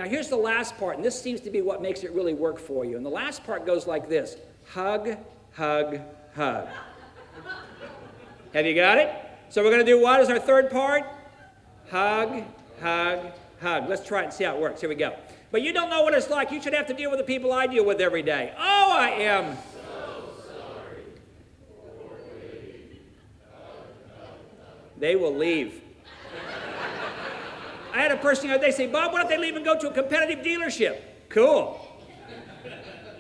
Now here's the last part, and this seems to be what makes it really work for you. And the last part goes like this. Hug, hug, hug. Have you got it? So we're going to do what as our third part? Hug, hug, hug. Let's try it and see how it works. Here we go. But you don't know what it's like. You should have to deal with the people I deal with every day. Oh, I am so sorry. They will leave. I had a person the other day say, Bob, what if they leave and go to a competitive dealership? Cool.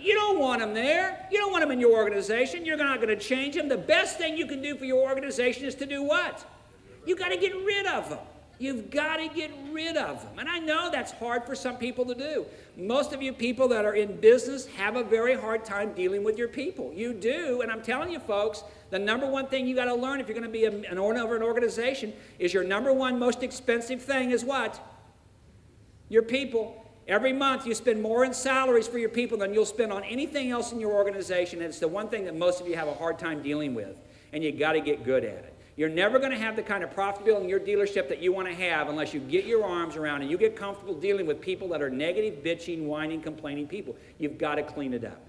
You don't want them there. You don't want them in your organization. You're not going to change them. The best thing you can do for your organization is to do what? You've got to get rid of them. You've got to get rid of them. And I know that's hard for some people to do. Most of you people that are in business have a very hard time dealing with your people. You do, and I'm telling you folks, the number one thing you got to learn if you're going to be an owner of an organization is your number one most expensive thing is what? Your people. Every month you spend more in salaries for your people than you'll spend on anything else in your organization, and it's the one thing that most of you have a hard time dealing with, and you got to get good at it. You're never going to have the kind of profitability in your dealership that you want to have unless you get your arms around and you get comfortable dealing with people that are negative, bitching, whining, complaining people. You've got to clean it up.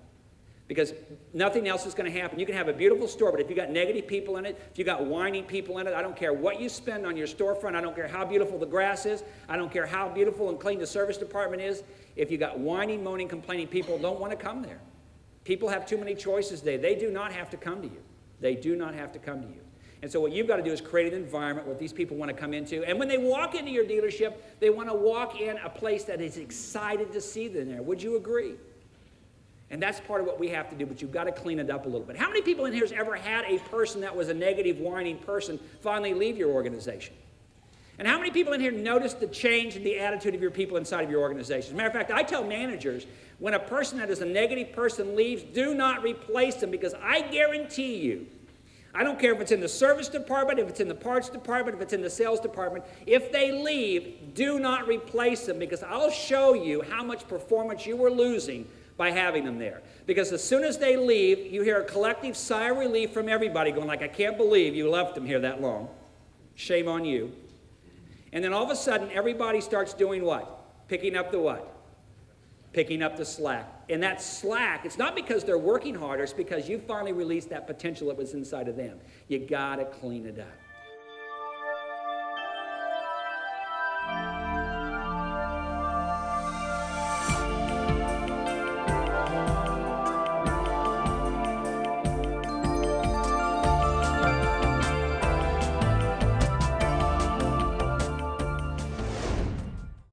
Because nothing else is going to happen. You can have a beautiful store, but if you got negative people in it, if you got whining people in it, I don't care what you spend on your storefront, I don't care how beautiful the grass is, I don't care how beautiful and clean the service department is, if you got whining, moaning, complaining people, don't want to come there. People have too many choices today. They do not have to come to you. They do not have to come to you. And so what you've got to do is create an environment where these people want to come into. And when they walk into your dealership, they want to walk in a place that is excited to see them there. Would you agree? And that's part of what we have to do, but you've got to clean it up a little bit. How many people in here has ever had a person that was a negative, whining person finally leave your organization? And how many people in here notice the change in the attitude of your people inside of your organization? As a matter of fact, I tell managers, when a person that is a negative person leaves, do not replace them, because I guarantee you, I don't care if it's in the service department, if it's in the parts department, if it's in the sales department, if they leave, do not replace them, because I'll show you how much performance you were losing by having them there. Because as soon as they leave, you hear a collective sigh of relief from everybody going like, I can't believe you left them here that long. Shame on you. And then all of a sudden, everybody starts doing what? Picking up the what? Picking up the slack. And that slack, it's not because they're working harder, it's because you finally released that potential that was inside of them. You got to clean it up.